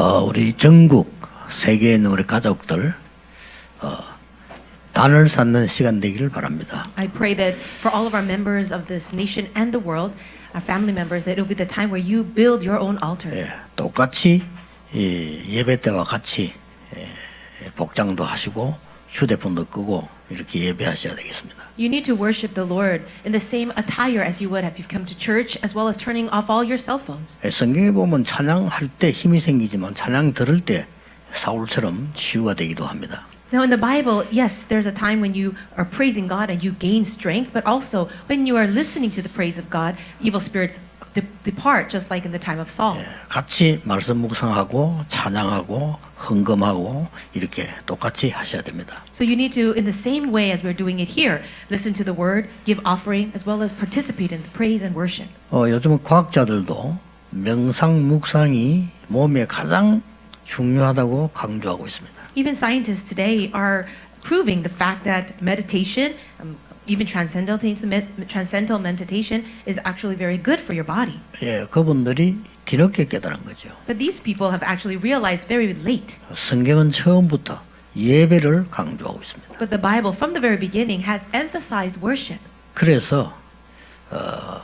우리 전국 세계에 있는 우리 가족들 단을 쌓는 시간 되기를 바랍니다. I pray that for all of our members of this nation and the world, our family members, that it will be the time where you build your own altar. 예, 똑같이 예배 때와 같이 복장도 하시고 휴대폰도 끄고 이렇게 예배하셔야 되겠습니다. You need to worship the Lord in the same attire as you would have you've come to church, as well as turning off all your cell phones. 성경에 보면 찬양할 때 힘이 생기지만 찬양 들을 때 사울처럼 치유가 되기도 합니다. Now in the Bible, yes, there's a time when you are praising God and you gain strength, but also when you are listening to the praise of God, evil spirits depart, just like in the time of Saul. 같이 말씀 묵상하고 찬양하고 헌금하고 이렇게 똑같이 하셔야 됩니다. So you need to, in the same way as we're doing it here, listen to the word, give offering, as well as participate in the praise and worship. 요즘은 과학자들도 명상 묵상이 몸에 가장 중요하다고 강조하고 있습니다. Even scientists today are proving the fact that meditation, even transcendental meditation, is actually very good for your body. 예, 그분들이 뒤늦게 깨달은 거죠. But these people have actually realized very late. 성경은 처음부터 예배를 강조하고 있습니다. But the Bible, from the very beginning, has emphasized worship. 그래서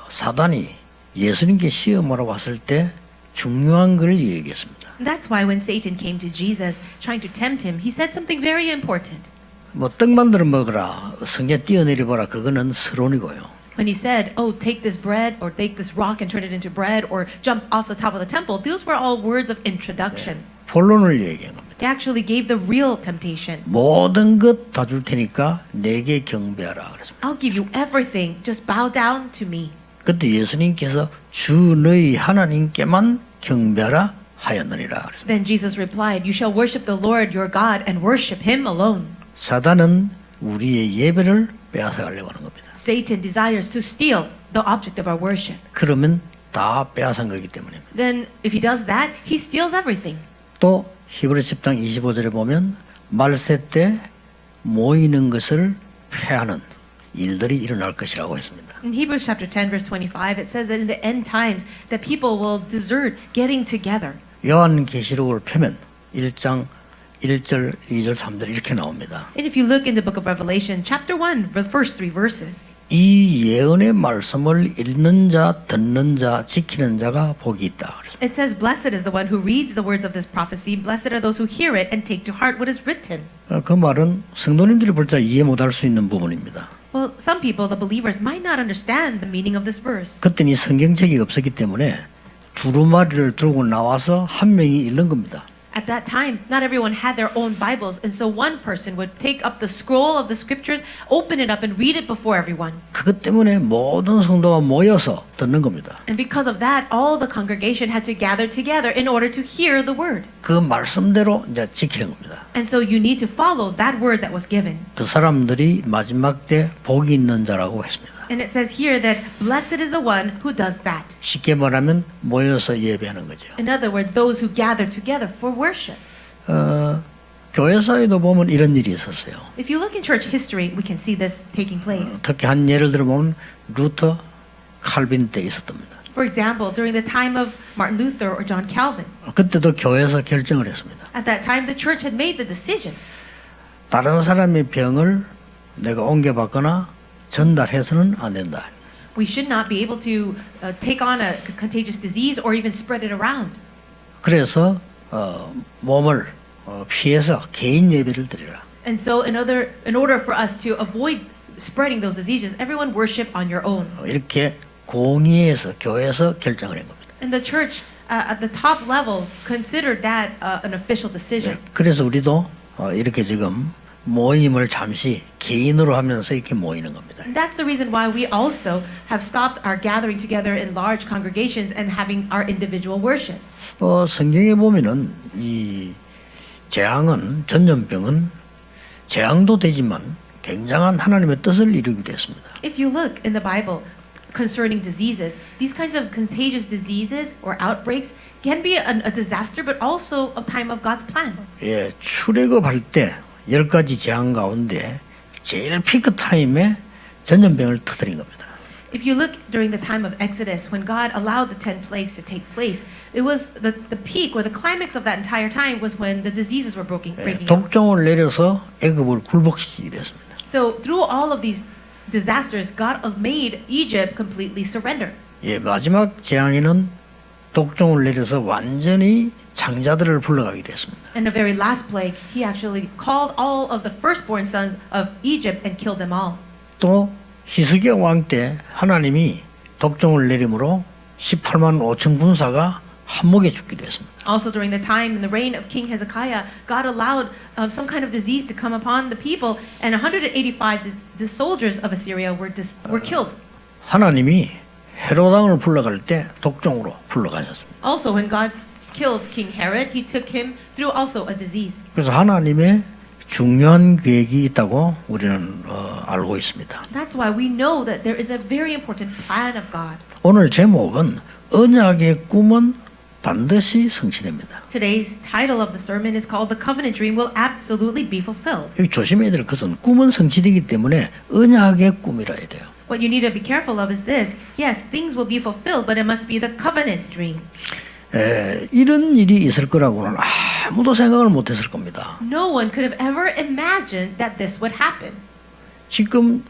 사단이 예수님께 시험하러 왔을 때 중요한 걸 얘기했습니다. And that's why when Satan came to Jesus, trying to tempt him, he said something very important. 뭐 떡 만들어 먹으라, 성에 뛰어내려 보라, 그거는 서론이고요. When he said, "Oh, take this bread, or take this rock and turn it into bread, or jump off the top of the temple," these were all words of introduction. 본론을 얘기한 겁니다. They actually gave the real temptation. 모든 것 다 줄 테니까 내게 경배하라 그랬습니다. I'll give you everything. Just bow down to me. 그때 예수님께서 주 너희 하나님께만 경배하라 하였느니라 그랬습니다. Then Jesus replied, "You shall worship the Lord your God and worship him alone." 사단은 우리의 예배를 빼앗아가려고 하는 겁니다. Satan desires to steal the object of our worship. 그러면 다 빼앗은 거기 때문입니다. Then if he does that, he steals everything. 또 히브리서 10장 25절에 보면 말세 때 모이는 것을 패하는 일들이 일어날 것이라고 했습니다. In Hebrews chapter 10 verse 25, it says that in the end times that people will desert getting together. 요한계시록을 펴면 1장 1절, 2절, 3절 이렇게 나옵니다. And if you look in the book of Revelation, chapter 1, the first 3 verses, 이 예언의 말씀을 읽는 자, 듣는 자, 지키는 자가 복이 있다. it says, "Blessed is the one who reads the words of this prophecy. Blessed are those who hear it and take to heart what is written." 그 말은 성도님들이 볼 때 이해 못할 수 있는 부분입니다. Well, some people, the believers, might not understand the meaning of this verse. 그때는 성경책이 없었기 때문에 두루마리를 들고 나와서 한 명이 읽는 겁니다. At that time, not everyone had their own Bibles, and so one person would take up the scroll of the scriptures, open it up, and read it before everyone. 그것 때문에 모든 성도가 모여서 듣는 겁니다. And because of that, all the congregation had to gather together in order to hear the word. 그 말씀대로 이제 지키는 겁니다. And so you need to follow that word that was given. 그 사람들이 마지막 때 복이 있는 자라고 했습니다. And it says here that blessed is the one who does that. 쉽게 말하면 모여서 예배하는 거죠. In other words, those who gather together for worship. 교회사에도 보면 이런 일이 있었어요. If you look in church history, we can see this taking place. 특히 한 예를 들어보면 루터, 칼빈 때 있었답니다. For example, during the time of Martin Luther or John Calvin. 그때도 교회에서 결정을 했습니다. At that time, the church had made the decision. 다른 사람의 병을 내가 옮겨받거나 전달해서는 안 된다. We should not be able to take on a contagious disease or even spread it around. 그래서 몸을 피해서 개인 예배를 드리라. And so in order for us to avoid spreading those diseases, everyone worship on your own. 이렇게 공의에서 교회에서 결정을 한 겁니다. And the church at the top level considered that an official decision. 그래서 우리도 이렇게 지금 모임을 잠시 개인으로 하면서 이렇게 모이는 겁니다. And that's the reason why we also have stopped our gathering together in large congregations and having our individual worship. 성경에 보면은 이 전염병은 재앙도 되지만 굉장한 하나님의 뜻을 이루기도 했습니다. If you look in the Bible concerning diseases, these kinds of contagious diseases or outbreaks can be a disaster, but also a time of God's plan. 예, 출애굽할 때 10가지 재앙 가운데 제일 피크 타임에 전염병을 터뜨린 겁니다. If you look during the time of Exodus, when God allowed the 10 plagues to take place, it was the peak or the climax of that entire time was when the diseases were breaking out. 독종을 내려서 애굽을 굴복시키게 됐습니다. So through all of these disasters, God made Egypt completely surrender. 예, 마지막 재앙에는 독종을 내려서 완전히 장자들을 불러가게 됐습니다. And the very last plague, he actually called all of the firstborn sons of Egypt and killed them all. 또 히스기야 왕 때 하나님이 독종을 내림으로 18만 5천 군사가 한목에 죽기도 했습니다. Also during the time in the reign of King Hezekiah, God allowed some kind of disease to come upon the people, and 185 the soldiers of Assyria were killed. 하나님이 헤롯 왕을 불러갈 때 독종으로 불러가셨습니다. Also, when God killed King Herod, he took him through also a disease. 그래서 하나님의 중요한 계획이 있다고 우리는 알고 있습니다. That's why we know that there is a very important plan of God. 오늘 제목은 언약의 꿈은 반드시 성취됩니다. Today's title of the sermon is called "The Covenant Dream Will Absolutely Be Fulfilled." 여기 조심해야 될 것은 꿈은 성취되기 때문에 언약의 꿈이라 해야 돼요. What you need to be careful of is this: yes, things will be fulfilled, but it must be the covenant dream. 이런 일이 있을 거라고는 아무도 생각을 못했을 겁니다. No one could have ever imagined that this would happen. 지금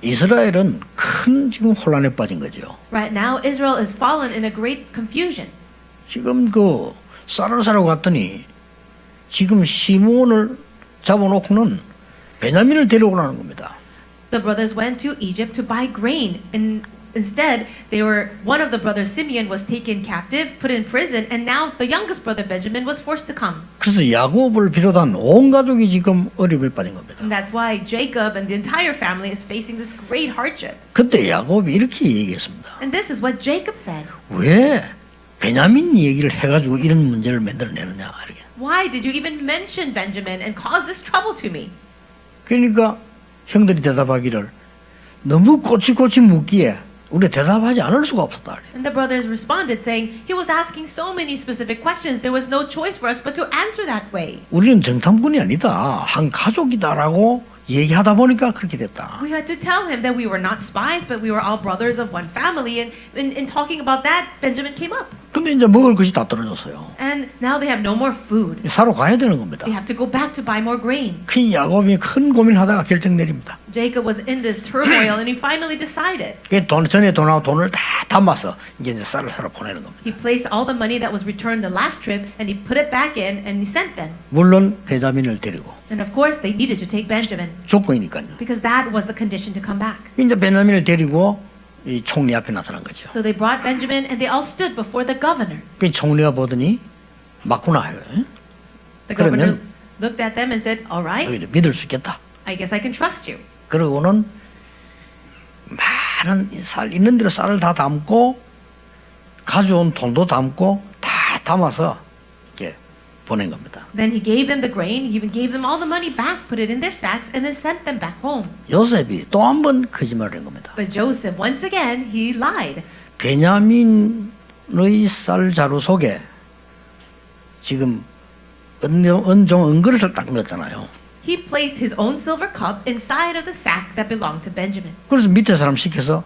이스라엘은 큰 지금 혼란에 빠진 거죠. Right now, Israel is fallen in a great confusion. 지금 그 쌀을 사러 갔더니 지금 시몬을 잡아놓고는 베냐민을 데려오라는 겁니다. The brothers went to Egypt to buy grain, and instead, one of the brothers, Simeon, was taken captive, put in prison, and now the youngest brother, Benjamin, was forced to come. 그래서 야곱을 비롯한 온 가족이 지금 어려움에 빠진 겁니다. And that's why Jacob and the entire family is facing this great hardship. 그때 야곱이 이렇게 얘기했습니다. And this is what Jacob said. 왜 베냐민 얘기를 해가지고 이런 문제를 만들어내느냐 이렇게. Why did you even mention Benjamin and cause this trouble to me? 그러니까 형들이 대답하기를 너무 꼬치꼬치 묻기에 우리 대답하지 않을 수가 없었다. And the brothers responded saying, he was asking so many specific questions, there was no choice for us but to answer that way. 우리는 정탐꾼이 아니다. 한 가족이다라고 얘기하다 보니까 그렇게 됐다. We had to tell him that we were not spies, but we were all brothers of one family. And in talking about that, Benjamin came up. 근데 이제 먹을 것이 다 떨어졌어요. And now they have no more food. 사러 가야 되는 겁니다. They have to go back to buy more grain. 그 야곱이 큰 고민하다가 결정 내립니다. Jacob was in this turmoil and he finally decided. 전에 돈을 다 담아서 이제 쌀을 사러 보내는 겁니다. He placed all the money that was returned the last trip and he put it back in and he sent them. 물론 베냐민을 데리고 And of course they needed to take Benjamin 조건이니까요. because that was the condition to come back. 이제 베냐민을 데리고 이 총리 앞에 나타난 거죠. So they brought Benjamin and they all stood before the governor. 그 총리가 보더니 맞구나 해요. The governor 그러면 looked at them and said, all right, 너희를 믿을 수 있겠다. I guess I can trust you. 그러고는 많은 있는 대로 쌀을 다 담고 가져온 돈도 담고 다 담아서 이렇게 보낸 겁니다. Then he gave them the grain, he even gave them all the money back, put it in their sacks, and then sent them back home. 요셉이 또 한 번 거짓말을 한 겁니다. But Joseph, once again, he lied. 베냐민의 쌀 자루 속에 지금 은그릇을 딱 넣었잖아요. He placed his own silver cup inside of the sack that belonged to Benjamin. 그래서 밑에 사람 시켜서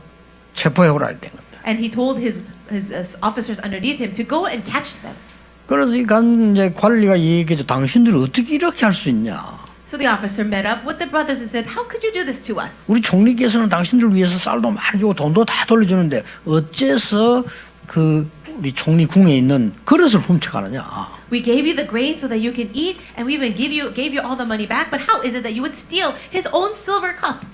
체포해오라 된 겁니다. And he told his officers underneath him to go and catch them. 그래서 이제 관리가 얘기해서 당신들이 어떻게 이렇게 할 수 있냐. So the officer met up with the brothers and said, how could you do this to us? 우리 총리께서는 당신들 위해서 쌀도 많이 주고 돈도 다 돌려주는데 어째서 그 우리 총리 궁에 있는 그릇을 훔쳐가느냐. We gave you the grain so that you can eat, and we even gave you all the money back. But how is it that you would steal his own silver cup?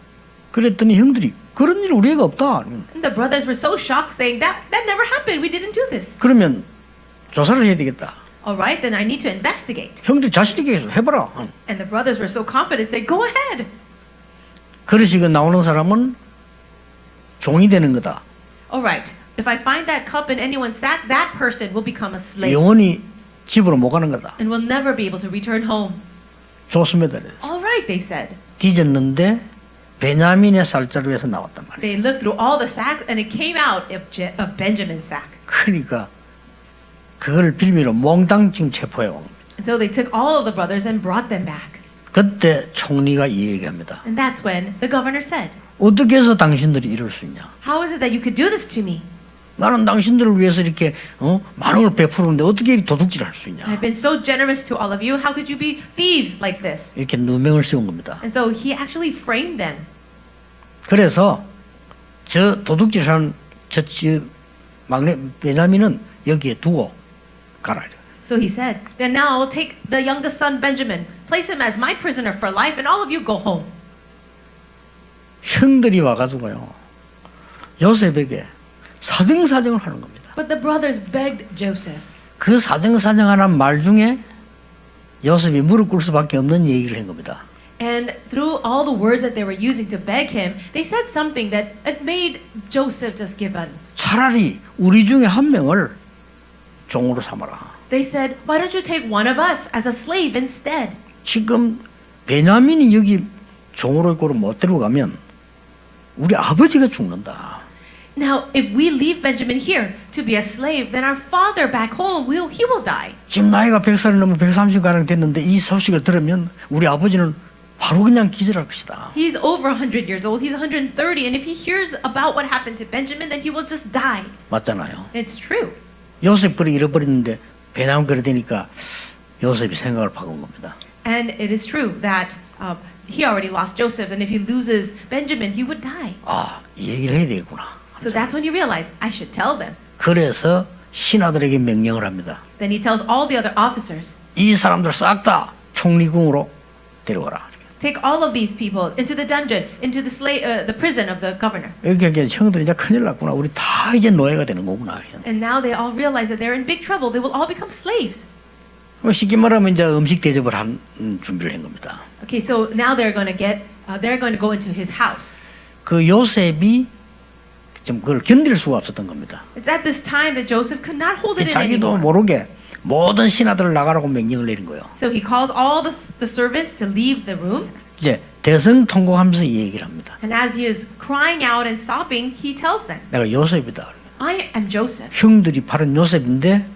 그랬더니 형들이 그런 일 우리가 없다. And the brothers were so shocked, saying that never happened. We didn't do this. 그러면 조사를 해야 되겠다. All right, then I need to investigate. 형들이 자신 있게 해봐라. And the brothers were so confident, saying, "Go ahead." 그릇이 나오는 사람은 종이 되는 거다. All right, if I find that cup in anyone's sack, that person will become a slave 영원히 집으로 못 가는 거다. and will never be able to return home. 좋습니다. All right, they said. 뒤졌는데 베냐민의 쌀자루에서 나왔단 말이에요. They looked through all the sacks, and it came out of Benjamin's sack. 그러니까 그걸 빌미로 몽땅 지금 체포해 온 겁니다. And so they took all of the brothers and brought them back. 그때 총리가 이 얘기합니다. And that's when the governor said, 어떻게 해서 당신들이 이럴 수 있냐? How is it that you could do this to me? 나는 당신들을 위해서 이렇게 많은 걸 베푸는데 어떻게 이 도둑질을 할 수 있냐? I've been so generous to all of you. How could you be thieves like this? 이렇게 누명을 씌운 겁니다. And so he actually framed them. 그래서 저 도둑질하는 저 막내 베냐민은 여기에 두고 가라. So he said, then now I'll take the youngest son Benjamin, place him as my prisoner for life, and all of you go home. 형들이 와가지고요 요셉에게 사정사정을 하는 겁니다. But the brothers begged Joseph. 그 사정사정하는 말 중에 요셉이 무릎 꿇을 수밖에 없는 얘기를 한 겁니다. And through all the words that they were using to beg him, they said something that it made Joseph just give in. 차라리 우리 중에 한 명을 종으로 삼아라. They said, why don't you take one of us as a slave instead? 지금 베냐민이 여기 종으로 있고 못 데려가면 우리 아버지가 죽는다. Now, if we leave Benjamin here to be a slave, then our father back home, he will die. 지금 나이가 100살이 넘어 130가량 됐는데 이 소식을 들으면 우리 아버지는 바로 그냥 기절할 것이다. He's over 100 years old. He's 130. And if he hears about what happened to Benjamin, then he will just die. 맞잖아요. It's true. 요셉 그래 잃어버렸는데 베냐민 그래 되니까 요셉이 생각을 바꾼 겁니다. And it is true that he already lost Joseph. And if he loses Benjamin, he would die. 아, 이 얘기를 해야 되겠구나. So that's when he realized, I should tell them. 그래서 신하들에게 명령을 합니다. Then he tells all the other officers, 이 사람들 싹 다 총리궁으로 데려가라. take all of these people into the dungeon, into the prison of the governor. 이렇게 하니까 형들이 이제 큰일 났구나. 우리 다 이제 노예가 되는 거구나. And now they all realize that they're in big trouble. They will all become slaves. 쉽게 말하면 이제 음식 대접을 한 준비를 한 겁니다. Okay, so now they're going to go into his house. 그 요셉이 좀 그걸 견딜 수가 없었던 겁니다. It's at this time that Joseph could not hold it in 자기도 anymore. 모르게 모든 신하들을 나가라고 명령을 내린 거예요. So he calls all the servants to leave the room. 이제 대성통곡하면서 이 얘기를 합니다. And as he is crying out and sobbing, he tells them, 내가 요셉이다. I am Joseph. 형들이 팔은 요셉인데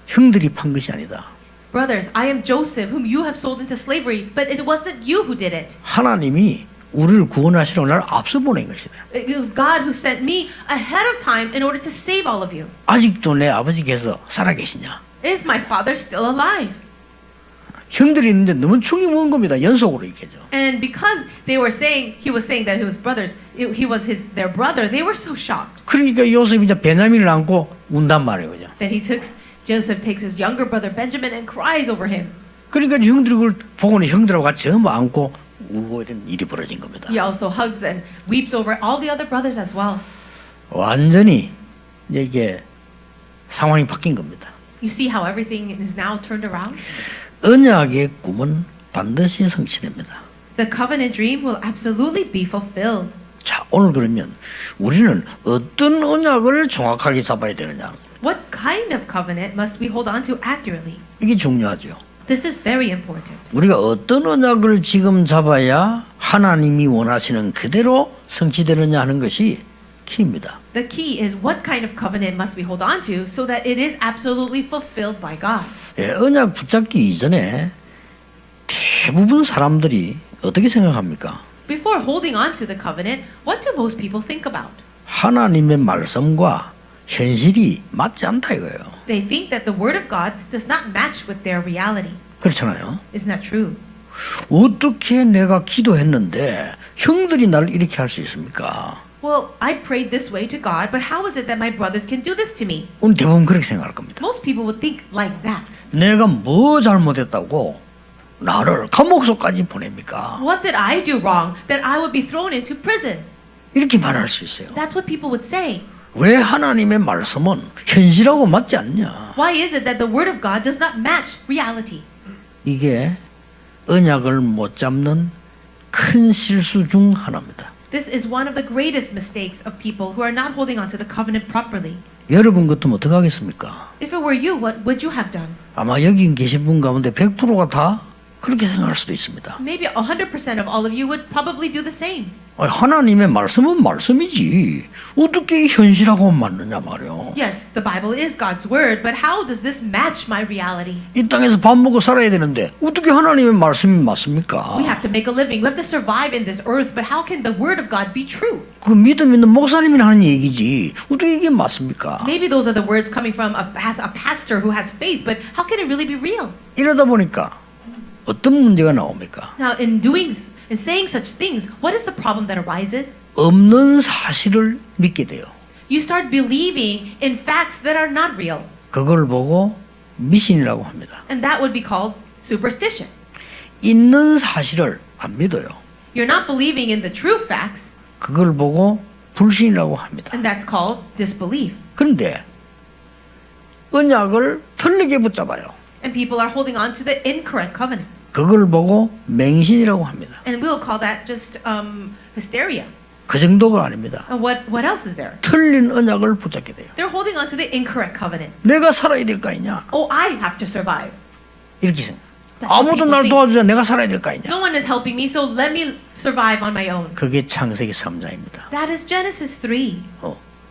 형들이 판 것이 아니다. Brothers, I am Joseph, whom you have sold into slavery, but it wasn't you who did it. 하나님이 우리를 구원하시러 날 앞서 보낸 것이다. It was God who sent me ahead of time in order to save all of you. 아직도 내 아버지께서 살아계시냐? Is my father still alive? 형들이 있는데 너무 충이 먹은 겁니다. 연속으로 얘기죠. And because he was saying that he was brothers, he was their brother, they were so shocked. 그러니까 요셉이 이제 베냐민을 안고 운단 말이에요, 그죠? Then Joseph takes his younger brother Benjamin and cries over him. 그러니까 형들이 그걸 보고는 형들하고 같이 전부 안고 울고 이런 일이 벌어진 겁니다. He also hugs and weeps over all the other brothers as well. 완전히 이제 이게 상황이 바뀐 겁니다. You see how everything is now turned around? 언약의 꿈은 반드시 성취됩니다. The covenant dream will absolutely be fulfilled. 자, 오늘 그러면 우리는 어떤 언약을 정확하게 잡아야 되느냐? What kind of covenant must we hold on to accurately? 이게 중요하죠. This is very important. 우리가 어떤 언약을 지금 잡아야 하나님이 원하시는 그대로 성취되느냐 하는 것이 키입니다. The key is what kind of covenant must we hold on to so that it is absolutely fulfilled by God. 예, 언약 붙잡기 이전에 대부분 사람들이 어떻게 생각합니까? Before holding on to the covenant, what do most people think about? 하나님의 말씀과 현실이 맞지 않다 이거예요. They think that the word of God does not match with their reality. 그렇잖아요. Isn't that true? 어떻게 내가 기도했는데 형들이 나를 이렇게 할 수 있습니까? Well, I prayed this way to God, but how is it that my brothers can do this to me? 오늘 대부분 그렇게 생각할 겁니다. Most people would think like that. 내가 뭐 잘못했다고 나를 감옥 속까지 보냅니까? What did I do wrong that I would be thrown into prison? 이렇게 말할 수 있어요. That's what people would say. 왜 하나님의 말씀은 현실하고 맞지 않냐? Why is it that the word of God does not match reality? 이게 언약을 못 잡는 큰 실수 중 하나입니다. This is one of the greatest mistakes of people who are not holding on to the covenant properly. 여러분 같으면 어떻게 하겠습니까? If it were you, what would you have done? 아마 여기 계신 분 가운데 100%가 다 그렇게 생각할 수도 있습니다. Maybe 100% of all of you would probably do the same. 하나님의 말씀은 말씀이지 어떻게 현실하고 맞느냐 말이요. Yes, the Bible is God's word, but how does this match my reality? 이 땅에서 밥 먹고 살아야 되는데 어떻게 하나님의 말씀이 맞습니까? We have to make a living. We have to survive in this earth, but how can the word of God be true? 그 믿음 있는 목사님이 하는 얘기지 어떻게 이게 맞습니까? Maybe those are the words coming from a pastor who has faith, but how can it really be real? 이러다 보니까 어떤 문제가 나옵니까? Now, in saying such things, what is the problem that arises? 없는 사실을 믿게 돼요. You start believing in facts that are not real, 그걸 보고 미신이라고 합니다. and that would be called superstition. 있는 사실을 안 믿어요. You're not believing in the true facts, 그걸 보고 불신이라고 합니다. and that's called disbelief. 그런데 언약을 틀리게 붙잡아요. And people are holding on to the incorrect covenant. 그걸 보고 맹신이라고 합니다. And we'll call that just hysteria. 그 정도가 아닙니다. And what else is there? 틀린 언약을 붙잡게 돼요. They're holding on to the incorrect covenant. 내가 살아야 될 거 아니냐? Oh, I have to survive. 이렇게 생각. That's what 아무도 people 날 think. 도와주자 내가 살아야 될 거 아니냐? No one is helping me, so let me survive on my own. 그게 창세기 3장입니다. That is Genesis 3.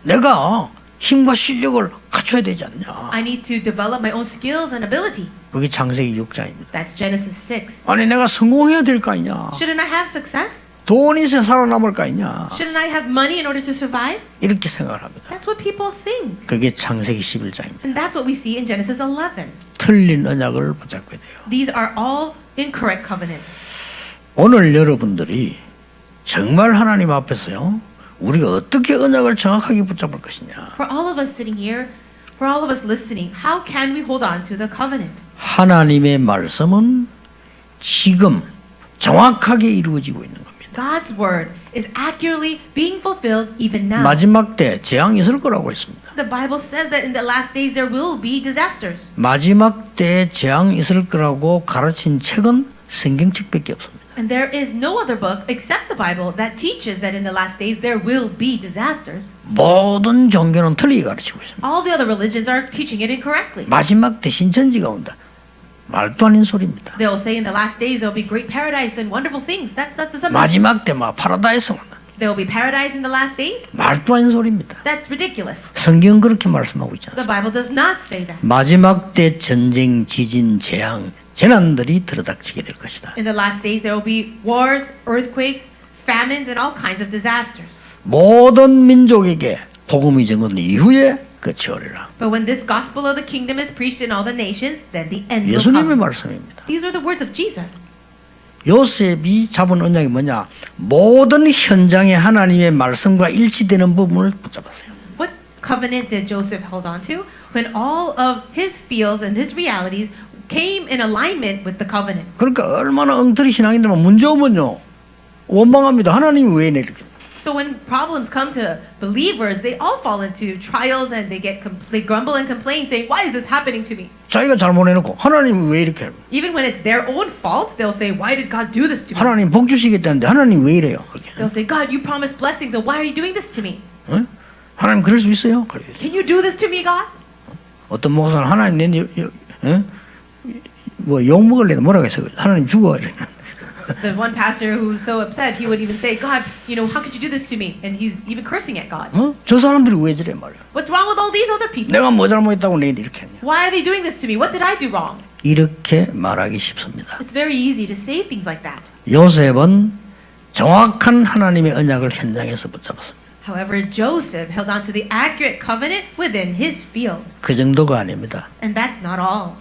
내가 힘과 실력을 갖춰야 되지 않냐? I need to develop my own skills and ability. 그게 창세기 6장입니다. That's Genesis 6. 아니 내가 성공해야 될 거 아니냐? Shouldn't I have success? 돈이 있어야 살아남을 거 아니냐? Shouldn't I have money in order to survive? 이렇게 생각을 합니다. That's what people think. 그게 창세기 11장입니다. And that's what we see in Genesis 11. 틀린 언약을 붙잡게 돼요. These are all incorrect covenants. 오늘 여러분들이 정말 하나님 앞에서요. 우리가 어떻게 언약을 정확하게 붙잡을 것이냐? For all of us sitting here, for all of us listening, how can we hold on to the covenant? 하나님의 말씀은 지금 정확하게 이루어지고 있는 겁니다. God's word is accurately being fulfilled even now. 마지막 때 재앙이 있을 거라고 했습니다. The Bible says that in the last days there will be disasters. 마지막 때 재앙이 있을 거라고 가르친 책은 성경책밖에 없습니다. And there is no other book except the Bible that teaches that in the last days there will be disasters. 모든 종교는 틀리게 가르치고 있습니다. All the other religions are teaching it incorrectly. 마지막 때 신천지가 온다. 말도 아닌 소리입니다. They'll say in the last days there will be great paradise and wonderful things. That doesn't mean 마지막 때 막 파라다이스 온다. there will be paradise in the last days. 말도 아닌 소리입니다. That's ridiculous. 성경 그렇게 말씀하고 있지 The 않습니까? Bible does not say that. 마지막 때 전쟁, 지진, 재앙, 재난들이 들어닥치게 될 것이다. In the last days there will be wars, earthquakes, famines, and all kinds of disasters. 모든 민족에게 복음이 전거된 이후에 끝이 오리라. But when this gospel of the kingdom is preached in all the nations, then the end will 예수님의 come. 말씀입니다. These are the words of Jesus. 요셉이 잡은 언약이 뭐냐? 모든 현장에 하나님의 말씀과 일치되는 부분을 붙잡았어요. What covenant did Joseph hold on to? When all of his fields and his realities came in alignment with the covenant. 그러니까 얼마나 엉터리 신앙인들만 문제 오면요 원망합니다. 하나님이 왜 이렇게? So when problems come to believers, they all fall into trials and they grumble and complain, saying, "Why is this happening to me?" 자기가 잘못해놓고 하나님이 왜 이렇게? Even when it's their own fault, they'll say, "Why did God do this to me?" 하나님 복 주시겠다는데 하나님 왜 이래요? 그렇게. They'll say, "God, you promised blessings, so why are you doing this to me? 어? 하나님 그럴 수 있어요? 그래. Can you do this to me, God?" 어떤 목사는 하나님 뭐욕 먹을래도 뭐라고 했어? 하나님 죽어 이래. The one pastor who's so upset, he would even say, "God, how could you do this to me?" And he's even cursing at God. 저 사람들이 왜 저래 말이야? What's wrong with all these other people? 내가 뭐 잘못했다고 내한테 이렇게 했냐? Why are they doing this to me? What did I do wrong? 이렇게 말하기 쉽습니다. It's very easy to say things like that. 요셉은 정확한 하나님의 언약을 현장에서 붙잡았습니다. However, Joseph held on to the accurate covenant within his field. 그 정도가 아닙니다. And that's not all.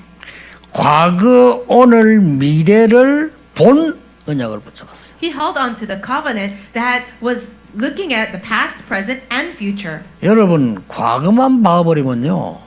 과거, 오늘, 미래를 본 언약을 붙잡았어요. He held on to the covenant that was looking at the past, present, and future. 여러분 과거만 봐버리면요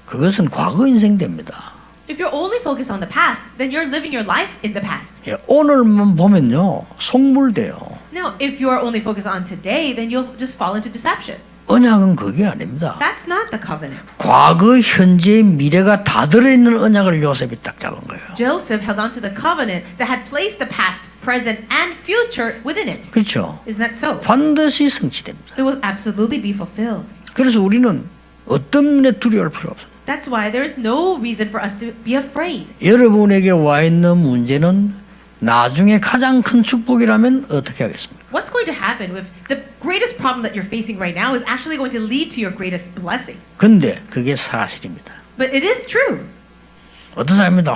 그것은 과거 인생 됩니다. If you're only focused on the past, then you're living your life in the past. 예, 오늘만 보면요 속물돼요. Now, if you are only focused on today, then you'll just fall into deception. 언약은 그게 아닙니다. That's not the covenant. 과거, 현재, 미래가 다 들어있는 언약을 요셉이 딱 잡은 거예요. Joseph held on to the covenant that had placed the past, present, and future within it. 그렇죠. Isn't that so? 반드시 성취됩니다. It will absolutely be fulfilled. 그래서 우리는 어떤 면에 두려워할 필요 없습니다. That's why there is no reason for us to be afraid. 여러분에게 와 있는 문제는 나중에 가장 큰 축복이라면 어떻게 하겠습니까? What's going to happen if the greatest problem that you're facing right now is actually going to lead to your greatest blessing? 근데 그게 사실입니다. But it is true. 어떤 사람입니다.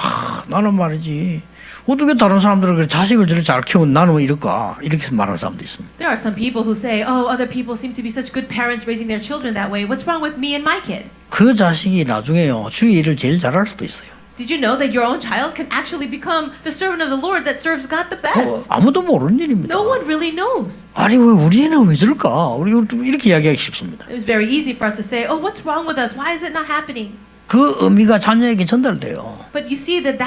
나는 말이지 어떻게 다른 사람들은 그래 자식을 저렇게 잘 키우면 나는 왜 이럴까 이렇게 말하는 사람도 있습니다. There are some people who say, oh, other people seem to be such good parents raising their children that way. What's wrong with me and my kid? 그 자식이 나중에요 주의 일을 제일 잘할 수도 있어요. Did you know that your own child can actually become the servant of the Lord that serves God the best? 아무도 모르는 일입니다. No one really knows. 아니 왜 우리 애는 왜 저럴까? 우리 이렇게 이야기하기 쉽습니다. It was very easy for us to say, oh, what's wrong with us? Why is it not happening? 그 의미가 자녀에게 전달돼요. But you see that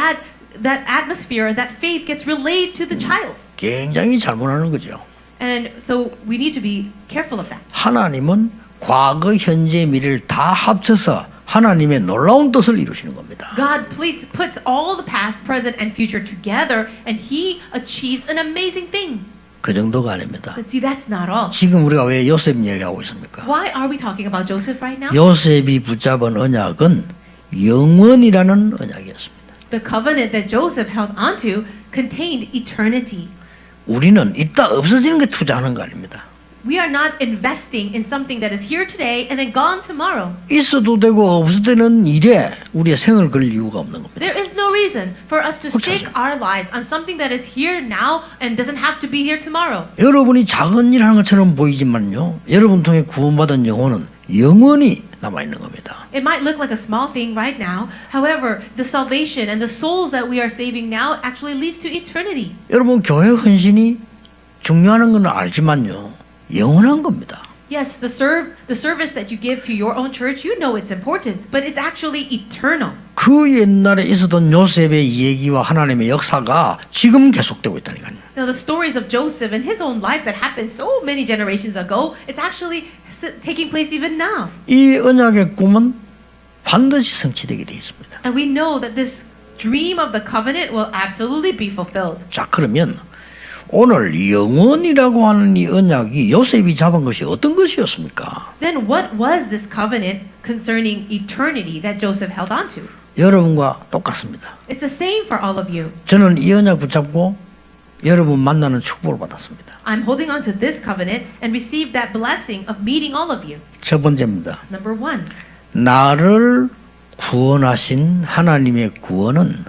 atmosphere and that faith gets relayed to the child. 굉장히 잘못하는 거죠. And so we need to be careful of that. 하나님은 과거, 현재, 미래를 다 합쳐서 하나님의 놀라운 뜻을 이루시는 겁니다. God puts all the past, present, and future together, and He achieves an amazing thing. 그 정도가 아닙니다. But see, that's not all. 지금 우리가 왜 요셉 이야기하고 있습니까? Why are we talking about Joseph right now? 요셉이 붙잡은 언약은 영원이라는 언약이었습니다. The covenant that Joseph held onto contained eternity. 우리는 이따 없어지는 게 투자하는 거 아닙니다. We are not investing in something that is here today and then gone tomorrow. 있어도 되고 없어도 되는 일에 우리의 생을 걸 이유가 없는 겁니다. There is no reason for us to 그렇죠. stake our lives on something that is here now and doesn't have to be here tomorrow. 여러분이 작은 일 하는 것처럼 보이지만요. 여러분 통해 구원받은 영혼은 영원히 남아있는 겁니다. It might look like a small thing right now. However, the salvation and the souls that we are saving now actually leads to eternity. 여러분 교회 헌신이 중요한 건 알지만요. 영원한 겁니다. Yes, the service that you give to your own church, you know it's important, but it's actually eternal. 그 옛날에 있었던 요셉의 얘기와 하나님의 역사가 지금 계속되고 있다니까요. Now, the stories of Joseph and his own life that happened so many generations ago, it's actually taking place even now. 이 언약의 꿈은 반드시 성취되게 되어 있습니다. And we know that this dream of the covenant will absolutely be fulfilled. 자, 그러면 오늘 영원이라고 하는 이 언약이 요셉이 잡은 것이 어떤 것이었습니까? Then what was this covenant concerning eternity that Joseph held onto? 여러분과 똑같습니다. It's the same for all of you. 저는 이 언약 붙잡고 여러분 만나는 축복을 받았습니다. I'm holding on to this covenant and received that blessing of meeting all of you. 첫 번째입니다. Number one, 나를 구원하신 하나님의 구원은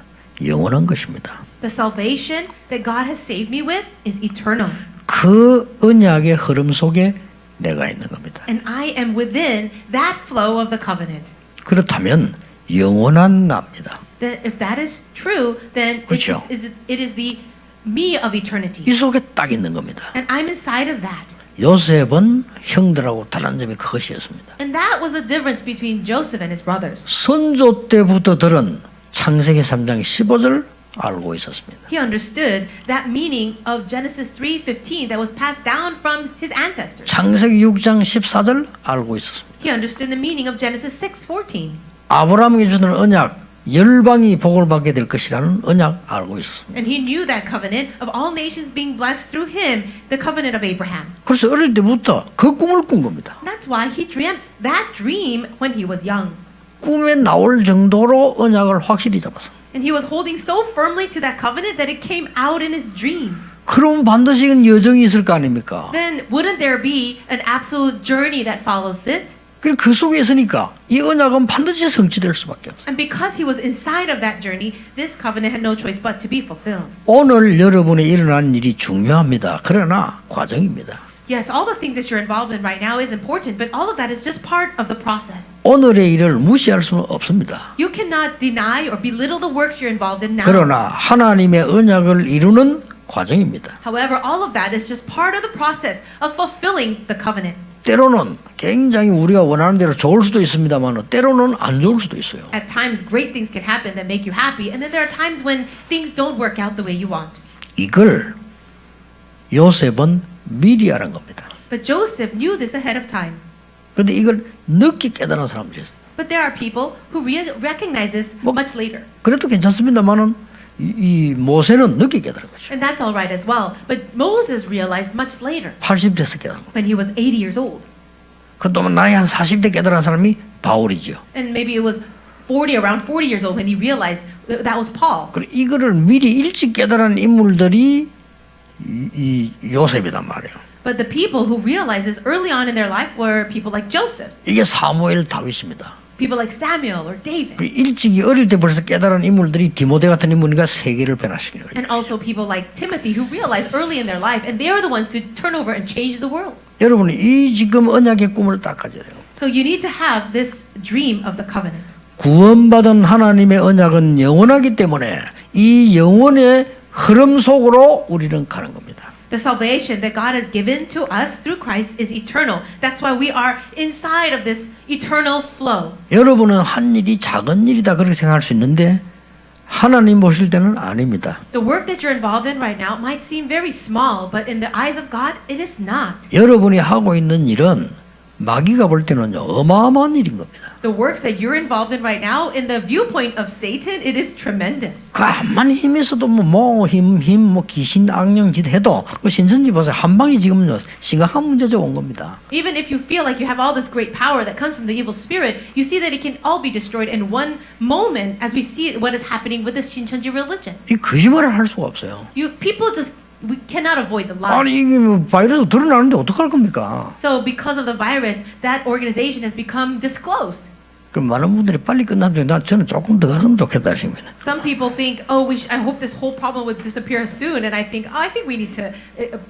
영원한 것입니다. the salvation that God has saved me with is eternal. 그 언약의 흐름 속에 내가 있는 겁니다. And I am within that flow of the covenant. 그렇다면 영원한 나입니다. That if that is true, then 그렇죠. it is the me of eternity. 이 속에 딱 있는 겁니다. And I'm inside of that. 요셉은 형들하고 다른 점이 그것이었습니다. And that was the difference between Joseph and his brothers. 선조 때부터 들은 창세기 3장 15절 알고 있었습니다. He understood that meaning of Genesis 3:15 that was passed down from his ancestors. 창세기 6장 14절 알고 있었습니다. He understood the meaning of Genesis 6:14. 아브라함에게 주는 언약 열방이 복을 받게 될 것이라는 언약 알고 있었습니다. And he knew that covenant of all nations being blessed through him, the covenant of Abraham. 그래서 어릴 때부터 그 꿈을 꾼 겁니다. That's why he dreamt that dream when he was young. 꿈에 나올 정도로 언약을 확실히 잡아서. And he was holding so firmly to that covenant that it came out in his dream. 그럼 반드시 여정이 있을 거 아닙니까? Then wouldn't there be an absolute journey that follows it? 그 속에 있으니까 이 언약은 반드시 성취될 수밖에 없어요. And because he was inside of that journey, this covenant had no choice but to be fulfilled. 오늘 여러분이 일어난 일이 중요합니다. 그러나 과정입니다. Yes, all the things that you're involved in right now is important, but all of that is just part of the process. 오늘의 일을 무시할 수는 없습니다. You cannot deny or belittle the works you're involved in now. 그러나 하나님의 언약을 이루는 과정입니다. However, all of that is just part of the process of fulfilling the covenant. 때로는 굉장히 우리가 원하는 대로 좋을 수도 있습니다만 때로는 안 좋을 수도 있어요. At times, great things can happen that make you happy, and then there are times when things don't work out the way you want. 이걸 요셉은 미리 알은 겁니다. But Joseph knew this ahead of time. 그런데 이걸 늦게 깨달은 사람들이 있어요. But there are people who recognize this much later. 그래도 괜찮습니다만은 이 모세는 늦게 깨달은 거죠. And that's all right as well. But Moses realized much later 80대에서 깨달은 거예요. when he was 80 years old. 그동안 나이 한 40대 깨달은 사람이 바울이죠. And maybe it was around 40 years old when he realized that was Paul. 그리고 이거를 미리 일찍 깨달은 인물들이 이 요셉이단 말이에요. But the people who realized this early on in their life were people like Joseph, 이게 사무엘 다윗입니다. people like Samuel or David, 그 일찍이 어릴 때 벌써 깨달은 인물들이 디모데 같은 인물이니까 세계를 변화시키는 거예요. and also people like Timothy who realized early in their life, and they are the ones to turn over and change the world. 여러분이 이 지금 언약의 꿈을 딱 가져야 돼요. So you need to have this dream of the covenant. 구원받은 하나님의 언약은 영원하기 때문에 이 영원의 흐름 속으로 우리는 가는 겁니다. The salvation that God has given to us through Christ is eternal. That's why we are inside of this eternal flow. 여러분은 한 일이 작은 일이다 그렇게 생각할 수 있는데 하나님 보실 때는 아닙니다. The work that you're involved in right now might seem very small, but in the eyes of God, it is not. 여러분이 하고 있는 일은 마귀가 볼 때는 어마어마한 일인 겁니다. The works that you're involved in right now, in the viewpoint of Satan, it is tremendous. 가만히 힘 있어도 뭐 귀신 악령 짓 해도 그 신천지 보세요. 한 방이 지금 심각한 문제죠 온 겁니다. Even if you feel like you have all this great power that comes from the evil spirit, you see that it can all be destroyed in one moment as we see what is happening with this Shincheonji religion. 이 거짓말을 할 수가 없어요. We cannot avoid the lie. 아니 이게 뭐 바이러스 드러나는데 어떡할 겁니까? So because of the virus, that organization has become disclosed. 그 많은 분들이 빨리 끝나면 저는 조금 더 갔으면 좋겠다 싶습니다. Some people think, I hope this whole problem would disappear soon, and I think we need to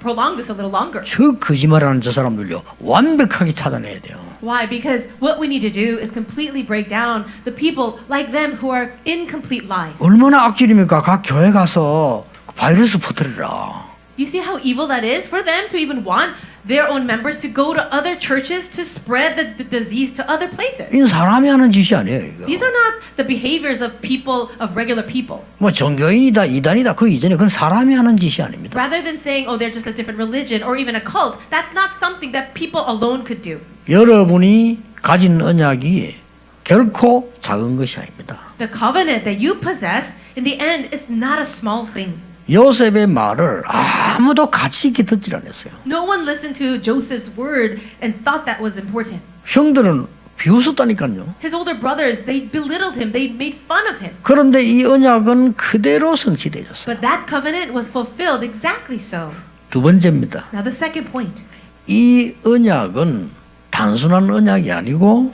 prolong this a little longer. 저 거짓말하는 저 사람들요 완벽하게 찾아내야 돼요. Why? Because what we need to do is completely break down the people like them who are incomplete lies. 얼마나 악질입니까? 각 교회 가서 바이러스 퍼뜨리라. You see how evil that is for them to even want their own members to go to other churches to spread the disease to other places. 이건 사람이 하는 짓이 아니에요. 이거. These are not the behaviors of people, of regular people. 뭐 종교인이다 이단이다 그 이전에 그건 사람이 하는 짓이 아닙니다. Rather than saying, they're just a different religion or even a cult, that's not something that people alone could do. 여러분이 가진 언약이 결코 작은 것이 아닙니다. The covenant that you possess, in the end, is not a small thing. 요셉의 말을 아무도 가치 있게 듣질 않았어요. No one listened to Joseph's word and thought that was important. 형들은 비웃었다니까요. His older brothers, they belittled him, they made fun of him. 그런데 이 언약은 그대로 성취되었어요. But that covenant was fulfilled exactly so. 두 번째입니다. Now the second point. 이 언약은 단순한 언약이 아니고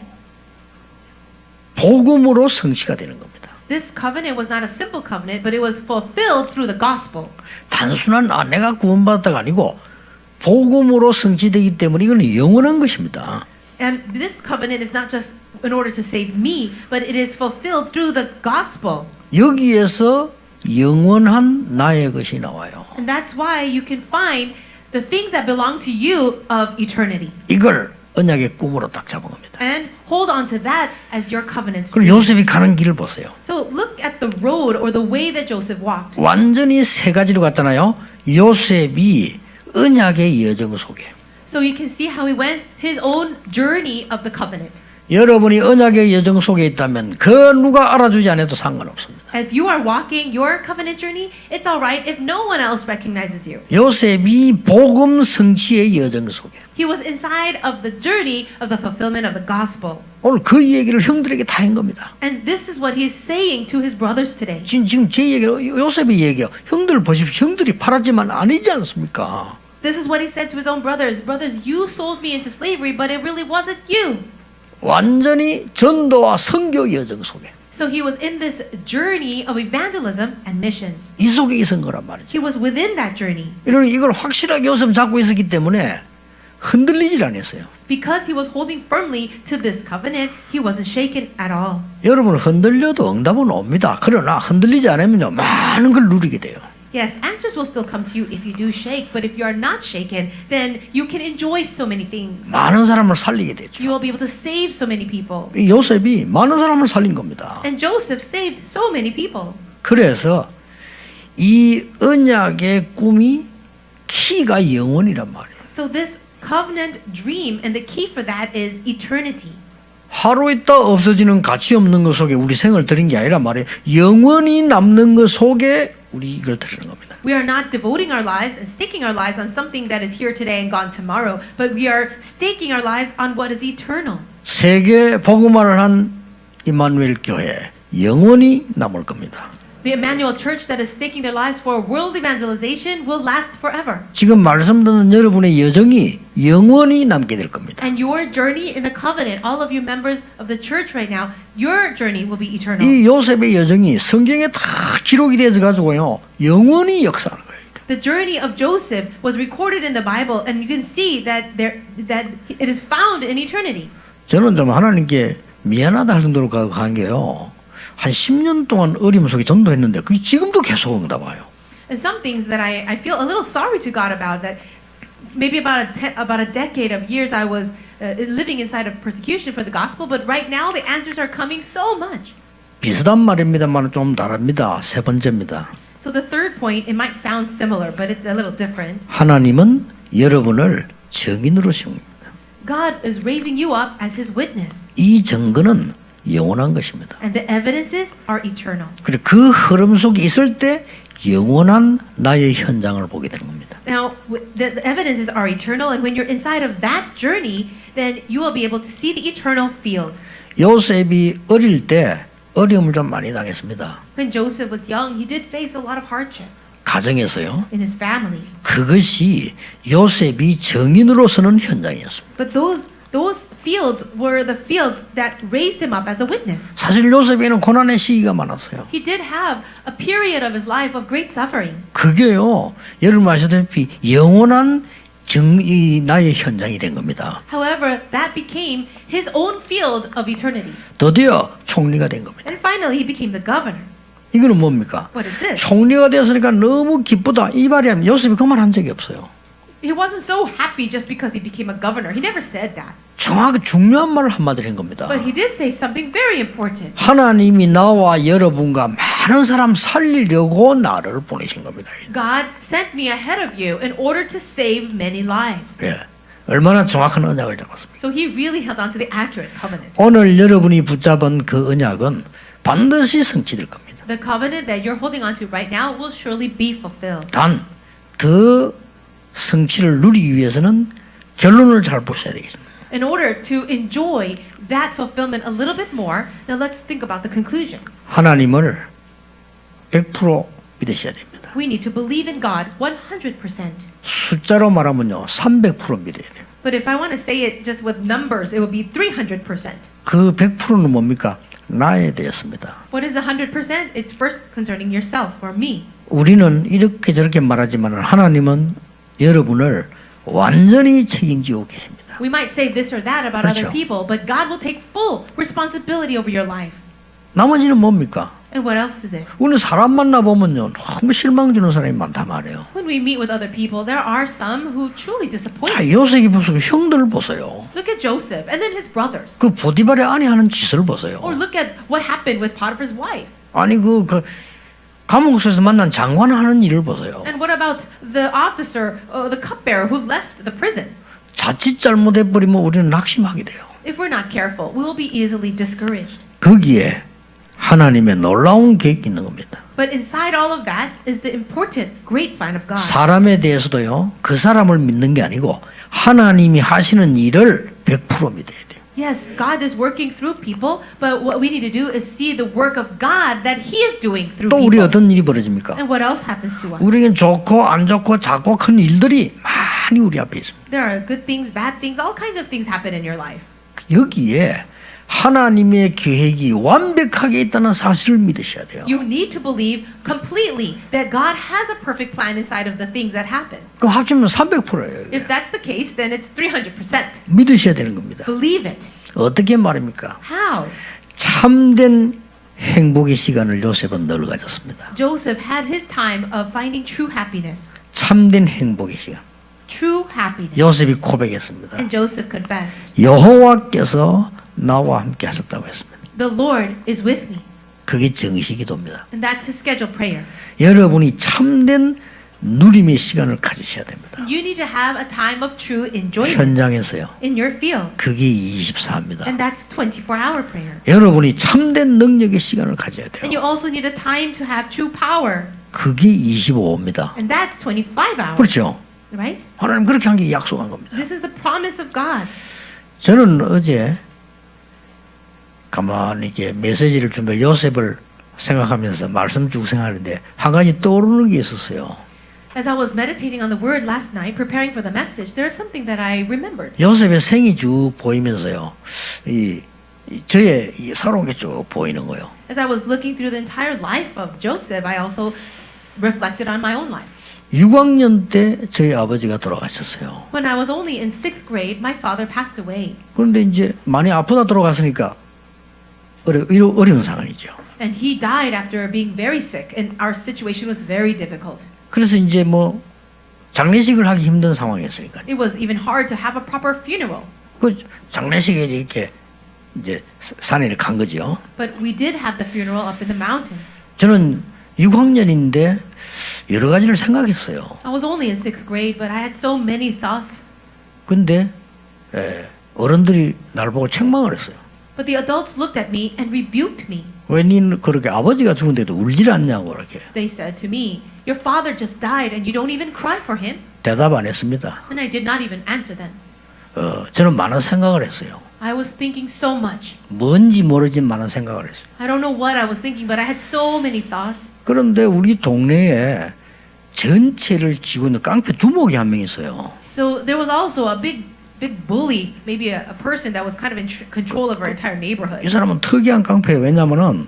복음으로 성취가 되는 겁니다. This covenant was not a simple covenant, but it was fulfilled through the gospel. 단순한 내가 구원받았다가 아니고 복음으로 성취되기 때문에 이건 영원한 것입니다. And this covenant is not just in order to save me, but it is fulfilled through the gospel. 여기에서 영원한 나의 것이 나와요. And that's why you can find the things that belong to you of eternity. 이걸 언약의 꿈으로 딱 잡은 겁니다. And hold on to that as your covenant. 그리고 요셉이 가는 길을 보세요. So look at the road or the way that Joseph walked. 완전히 세 가지로 갔잖아요. 요셉이 언약의 여정 속에. So you can see how he went his own journey of the covenant. 여러분이 언약의 여정 속에 있다면 그 누가 알아주지 않아도 상관없습니다. If you are walking your covenant journey, it's all right if no one else recognizes you. 요셉이 복음 성취의 여정 속에. He was inside of the journey of the fulfillment of the gospel. 오늘 그 얘기를 형들에게 다 한 겁니다. And this is what he's saying to his brothers today. 지금 제 얘기는 요셉의 얘기예요. 형들 보십시오. 형들이 팔았지만 아니지 않습니까? This is what he said to his own brothers. Brothers, you sold me into slavery, but it really wasn't you. 완전히 전도와 선교 여정 속에. So he was in this journey of evangelism and missions. 이 속에 있은 거란 말이죠. He was within that journey. 이걸 확실하게 요셉 잡고 있었기 때문에 흔들리질 않았어요. Because he was holding firmly to this covenant, he wasn't shaken at all. 여러분 흔들려도 응답은 옵니다. 그러나 흔들리지 않으면요 많은 걸 누리게 돼요. Yes, answers will still come to you if you do shake, but if you are not shaken, then you can enjoy so many things. 많은 사람을 살리게 되죠. You will be able to save so many people. 이 요셉이 많은 사람을 살린 겁니다. And Joseph saved so many people. 그래서 이 언약의 꿈이 키가 영원이란 말이에요. So this covenant dream, and the key for that is eternity. 하루 있다 없어지는 가치 없는 것 속에 우리 생을 드린 게 아니란 말이에요. 영원히 남는 것 속에 우리 이걸 드리는 겁니다. We are not devoting our lives and staking our lives on something that is here today and gone tomorrow, but we are staking our lives on what is eternal. 세계 복음화를 한 이마누엘 교회 영원히 남을 겁니다. The Emmanuel Church that is staking their lives for world evangelization will last forever. 지금 말씀 듣는 여러분의 여정이 영원히 남게 될 겁니다. And your journey in the covenant, all of you members of the church right now, your journey will be eternal. 이 요셉의 여정이 성경에 다 기록이 되어서 가지고요 영원히 역사하는 거예요. The journey of Joseph was recorded in the Bible, and you can see that it is found in eternity. 저는 좀 하나님께 미안하다 할 정도로 간 게요. 한 10년 동안 어려움 속에 전도했는데 그게 지금도 계속 응답 와요. And some things that I feel a little sorry to God about, that maybe about a decade of years I was living inside of persecution for the gospel, but right now the answers are coming so much. 비슷한 말입니다만 좀 다릅니다. 세 번째입니다. So the third point, it might sound similar, but it's a little different. 하나님은 여러분을 증인으로 세웁니다. God is raising you up as His witness, 이 증거는 영원한 것입니다. and the evidences are eternal. 그리고 그 흐름 속에 있을 때 영원한 나의 현장을 보게 되는 겁니다. Now, the evidences are eternal, and when you're inside of that journey, then you will be able to see the eternal field. 요셉이 어릴 때 어려움을 좀 많이 당했습니다. When Joseph was young, he did face a lot of hardships 가정에서요. in his family. 그것이 요셉이 증인으로 서는 현장이었습니다. But those fields were the fields that raised him up as a witness. 사실 요셉에는 고난의 시기가 많았어요. He did have a period of his life of great suffering. 그게요. 여러분 아시다시피 영원한 나의 현장이 된 겁니다. However, that became his own field of eternity. 드디어 총리가 된 겁니다. And finally, he became the governor. 이거는 뭡니까? What is this? 총리가 되었으니까 너무 기쁘다. 이 말이 아니면 요셉이 그 말 한 적이 없어요. He wasn't so happy just because he became a governor. He never said that. 정확히 중요한 말을 한마디로 한 겁니다. But he did say something very important. 하나님이 나와 여러분과 많은 사람 살리려고 나를 보내신 겁니다. God sent me ahead of you in order to save many lives. 예. 얼마나 정확한 언약을 잡았습니까? So he really held on to the accurate covenant. 오늘 여러분이 붙잡은 그 언약은 반드시 성취될 겁니다. The covenant that you're holding on to right now will surely be fulfilled. 단 더 성취를 누리기 위해서는 결론을 잘 보셔야 되겠습니다. In order to enjoy that fulfillment a little bit more, now let's think about the conclusion. 하나님을 100% 믿으셔야 됩니다. We need to believe in God 100%. 숫자로 말하면요 300% 믿어야 돼요. But if I want to say it just with numbers, it would be 300%. 그 100%는 뭡니까? 나에 대해서입니다. What is the 100%? It's first concerning yourself or me. 우리는 이렇게 저렇게 말하지만 하나님은 여러분을 완전히 책임지고 계십니다. We might say this or that about 그렇죠. other people, but God will take full responsibility over your life. 나머지는 뭡니까? And what else is it? 우리는 사람 만나보면요 너무 실망 주는 사람이 많단 말이에요. When we meet with other people, there are some who truly disappoint. 자, 요셉이 보세요. 형들 보세요. Look at Joseph and then his brothers. 그 보디발의 아내 하는 짓을 보세요. Or look at what happened with Potiphar's wife. 아니 그 감옥에서 만난 장관 하는 일을 보세요. And what about the officer, the cupbearer who left the prison? 자칫 잘못해버리면 우리는 낙심하게 돼요. If we're not careful, we will be easily discouraged. 거기에 하나님의 놀라운 계획이 있는 겁니다. But inside all of that is the important, great plan of God. 사람에 대해서도요. 그 사람을 믿는 게 아니고 하나님이 하시는 일을 100% 믿어야 돼요. Yes, God is working through people, but what we need to do is see the work of God that He is doing through 또 우리 people. 어떤 일이 벌어집니까? And what else happens to us? 우리에겐 좋고 안 좋고 작고 큰 일들이 많이 우리 앞에 있습니다. There are good things, bad things, all kinds of things happen in your life. 여기에 하나님의 계획이 완벽하게 있다는 사실을 믿으셔야 돼요. You need to believe completely that God has a perfect plan inside of the things that happen. 그럼 합치면 300%예요. If that's the case, then it's 300%. 믿으셔야 되는 겁니다. Believe it. 어떻게 말입니까? How? 참된 행복의 시간을 요셉은 늘 가졌습니다. Joseph had his time of finding true happiness. 참된 행복의 시간. True happiness. 요셉이 고백했습니다. And Joseph confessed, 여호와께서 나와 함께 하셨다고 했습니다. "The Lord is with me." 그게 정식기도입니다. And that's his scheduled prayer. 여러분이 참된 누림의 시간을 가지셔야 됩니다. You need to have a time of true enjoyment 현장에서요. in your field. 그게 24입니다. And that's 24-hour prayer. 여러분이 참된 능력의 시간을 가져야 And 돼요. you also need a time to have true power. 그게 25입니다. And that's 25 hours. 그렇죠? Right? 하나님 그렇게 한 게 약속한 겁니다. This is the promise of God. 저는 어제 가만히 이렇게 메시지를 준비해 요셉을 생각하면서 말씀 쭉 생각하는데 한 가지 떠오르는 게 있었어요. As I was meditating on the word last night, preparing for the message, there is something that I remembered. 요셉의 생이 쭉 보이면서요. 저의 이 살아온 게 쭉 보이는 거예요. As I was looking through the entire life of Joseph, I also reflected on my own life. 6학년 때 저희 아버지가 돌아가셨어요. When I was only in 6th grade, my father passed away. 그런데 이제 많이 아프다 돌아갔으니까 어려운 상황이죠. And he died after being very sick, and our situation was very difficult. 그래서 이제 뭐 장례식을 하기 힘든 상황이었으니까요. It was even hard to have a proper funeral. 그 장례식에 이렇게 이제 산에 간 거죠. But we did have the funeral up in the mountains. 저는 6학년인데 여러 가지를 생각했어요. I was only in 6th grade, but I had so many thoughts. 근데 어른들이 날 보고 책망을 했어요. But the adults looked at me and rebuked me. 왜 니는 그렇게 아버지가 죽은데도 울질 않냐고 이렇게 They said to me, "Your father just died and you don't even cry for him." 대답 안 했습니다. And I did not even answer them. 저는 많은 생각을 했어요. I was thinking so much. 뭔지 모르지만 많은 생각을 했어요. I don't know what I was thinking, but I had so many thoughts. 그런데 우리 동네에 전체를 쥐고 있는 깡패 두목이 한 명 있어요. So there was also a big bully, maybe a person that was kind of in control of our entire 이 neighborhood. 사람은 특이한 깡패예요. 왜냐면은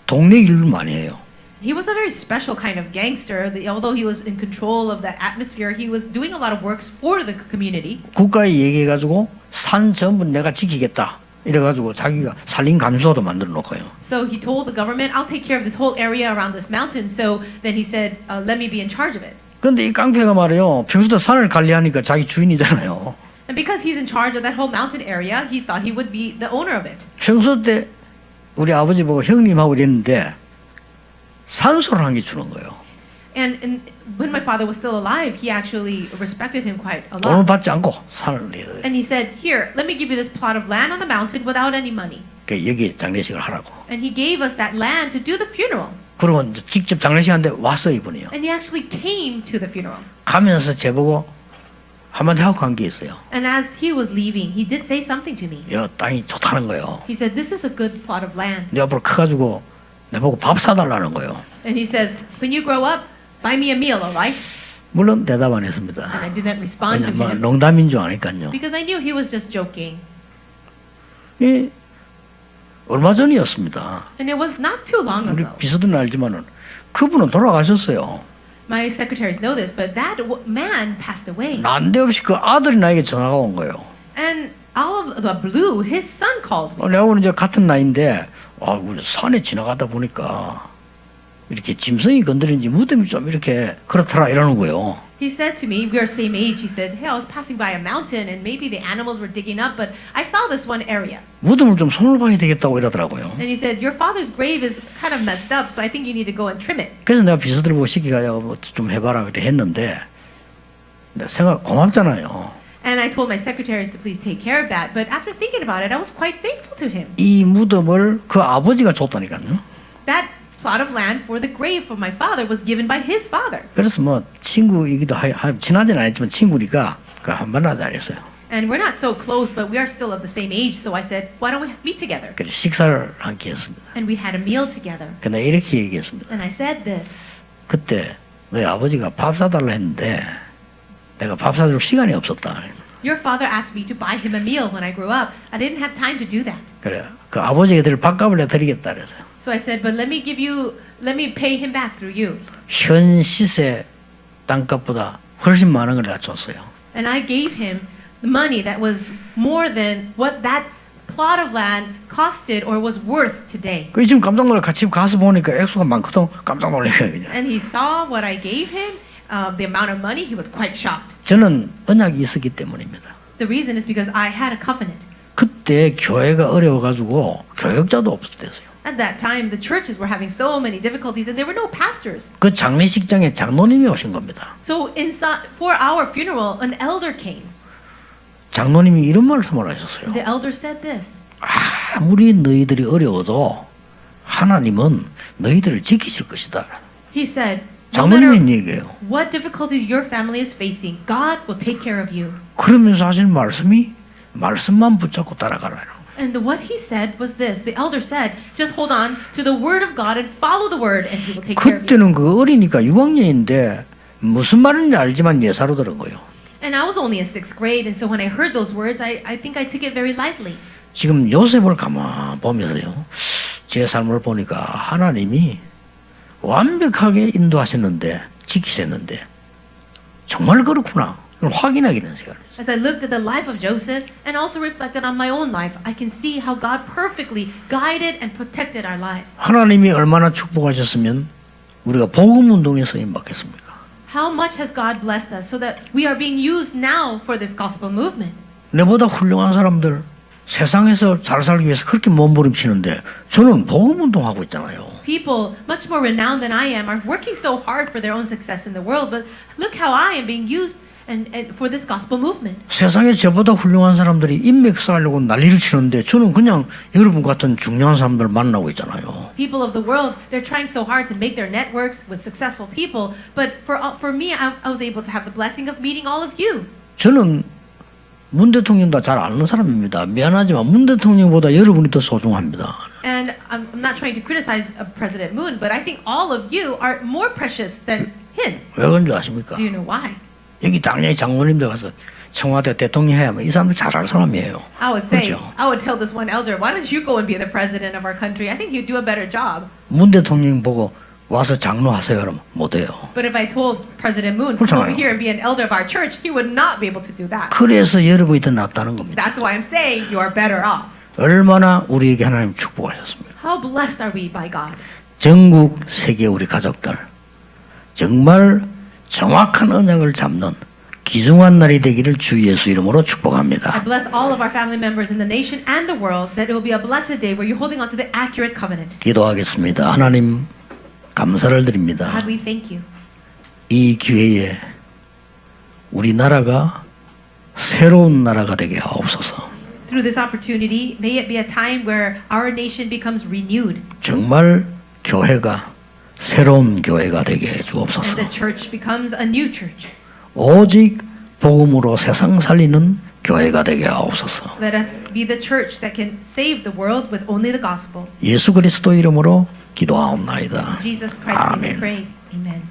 동네 일을 많이 해요. He was a very special kind of gangster. Although he was in control of that atmosphere, he was doing a lot of works for the community. 국가에 얘기해가지고 산 전부 내가 지키겠다. 이래가지고 자기가 산림 감수소도 만들어 놓고요. So he told the government, "I'll take care of this whole area around this mountain." So then he said, "Let me be in charge of it." 근데 이 깡패가 말이요. 평소부터 산을 관리하니까 자기 주인이잖아요. And because he's in charge of that whole mountain area, he thought he would be the owner of it. 평소 때 우리 아버지 보고 형님하고 이랬는데 산소를 한 개 주는 거예요. And when my father was still alive, he actually respected him quite a 돈을 lot. 받지 않고 산을 내요. And he said, "Here, let me give you this plot of land on the mountain without any money." 여기 장례식을 하라고. And he gave us that land to do the funeral. 그러면 직접 장례식 하는데 왔어 이분이요. And he actually came to the funeral. 가면서 제보고 한마디 하고 간 게 있어요. And as he was leaving, he did say something to me. 야 땅이 좋다는 거예요. He said, "This is a good plot of land." 네 앞으로 커가지고 내 보고 밥 사달라는 거예요. And he says, "When you grow up, buy me a meal, all right?" 물론 대답 안 했습니다. And I didn't respond to 왜냐면 him 농담인 줄 아니까요. because I knew he was just joking. 이 얼마 전이었습니다. And it was not too long 우리 ago. 비서들은 알지만은 그분은 돌아가셨어요. My secretaries know this, but that man passed away. 난데없이 그 아들이 나에게 전화가 온 거예요. And out of the blue, his son called me. 내가 오늘 이제 같은 나이인데 우리 산에 지나가다 보니까 이렇게 짐승이 건드린지 무덤이 좀 이렇게 그렇더라 이러는 거예요. He said to me, we are same age. He said, "Hey, I was passing by a mountain and maybe the animals were digging up, but I saw this one area." 무덤을 좀 손을 봐야 되겠다고 이러더라고요. And he said, "Your father's grave is kind of messed up, so I think you need to go and trim it." 그래서 내가 비서들 보고 시키가지고 좀 해봐라 이렇게 했는데 내가 생각 고맙잖아요. And I told my secretaries to please take care of that. But after thinking about it, I was quite thankful to him. 이 무덤을 그 아버지가 줬다니까요. That plot of land for the grave for my father was given by his father. 그래서 뭐 친구이기도 친하진 않았지만 친구니까 그 한 만나자 그랬어요. And we're not so close, but we are still of the same age. So I said, "Why don't we meet together?" 그래서 식사를 함께 했습니다. And we had a meal together. 근데 이렇게 얘기했습니다. And I said this. 그때 너희 아버지가 밥 사달라 했는데 내가 밥 사줄 시간이 없었다. Your father asked me to buy him a meal when I grew up. I didn't have time to do that. 그래 그 아버지에게 드릴 밥값을 내가 드리겠다 그래서요. So I said, "But let me pay him back through you." 현 시세 땅값보다 훨씬 많은 걸 내가 줬어요. And I gave him the money that was more than what that plot of land costed or was worth today. 그 지금 깜짝 놀라 같이 가서 보니까 액수가 많거든. 깜짝 놀래요 그냥. And he saw what I gave him, the amount of money. He was quite shocked. 저는 언약이 있었기 때문입니다. The reason is because I had a covenant. 그때 교회가 어려워가지고 교역자도 없었대요. At that time, the churches were having so many difficulties, and there were no pastors. 그 장례식장에 장로님이 오신 겁니다. So for our funeral, an elder came. 장로님이 이런 말씀을 하셨어요. The elder said this. 아무리 너희들이 어려워도 하나님은 너희들을 지키실 것이다. He said, "No matter 장로님이 얘기해요. what difficulties your family is facing, God will take care of you." 그러면서 하신 말씀이 말씀만 붙잡고 따라가라. And what he said was this. The elder said, just hold on to the word of God and follow the word and he will take care of you. 그때는 그 어리니까 6학년인데 무슨 말인지 알지만 예사로 들은 거예요. And I was only in 6th grade, and so when I heard those words, I think I took it very lightly. 지금 요셉을 가만 보면서요. 제 삶을 보니까 하나님이 완벽하게 인도하셨는데 지키셨는데 정말 그렇구나. 이걸 확인하게 되는 시간이에요. As I looked at the life of Joseph and also reflected on my own life, I can see how God perfectly guided and protected our lives. 하나님이 얼마나 축복하셨으면 우리가 복음 운동에 쓰임 받겠습니까? How much has God blessed us so that we are being used now for this gospel movement? 내보다 훌륭한 사람들 세상에서 잘 살기 위해서 그렇게 몸부림치는데 저는 복음 운동하고 있잖아요. People much more renowned than I am are working so hard for their own success in the world, but look how I am being used and for this gospel movement. 세상에 저보다 훌륭한 사람들이 인맥 쌓으려고 난리를 치는데 저는 그냥 여러분 같은 중요한 사람들 만나고 있잖아요. People of the world, they're trying so hard to make their networks with successful people, but for me, I was able to have the blessing of meeting all of you. 저는 문 대통령도 잘 아는 사람입니다. 미안하지만 문 대통령보다 여러분이 더 소중합니다. And I'm not trying to criticize President Moon, but I think all of you are more precious than him. 왜 그런 줄 아십니까? Do you know why? 여기 당연히 장로님들 가서 청와대 대통령 해야 하면 이 사람들 잘 알 사람이에요. I would say, 그렇죠? I would tell this one elder, why don't you go and be the president of our country? I think you'd do a better job. 문 대통령 보고 와서 장로하세요 그러면 못해요. But if I told President Moon, come over 그렇잖아요. here and be an elder of our church, he would not be able to do that. 그래서 여러분이 더 낫다는 겁니다. That's why I'm saying you are better off. 얼마나 우리에게 하나님 축복하셨습니까? How blessed are we by God? 전국 세계 우리 가족들 정말 정확한 언약을 잡는 귀중한 날이 되기를 주 예수 이름으로 I 축복합니다. bless all of our family members in the nation and the world that it will be a blessed day where you're holding on to the accurate covenant. 기도하겠습니다. 하나님 감사를 드립니다. God, we thank you. 이 기회에 우리나라가 새로운 나라가 되게 하옵소서. Through this opportunity, may it be a time where our nation becomes renewed 정말 교회가 새로운 교회가 되게 해 and 주옵소서. the church becomes a new church. 오직 복음으로 세상 살리는 교회가 되게 하옵소서. Let us be the church that can save the world with only the gospel. 예수 그리스도 이름으로 기도하옵나이다. In Jesus Christ's name we 아멘. pray. Amen.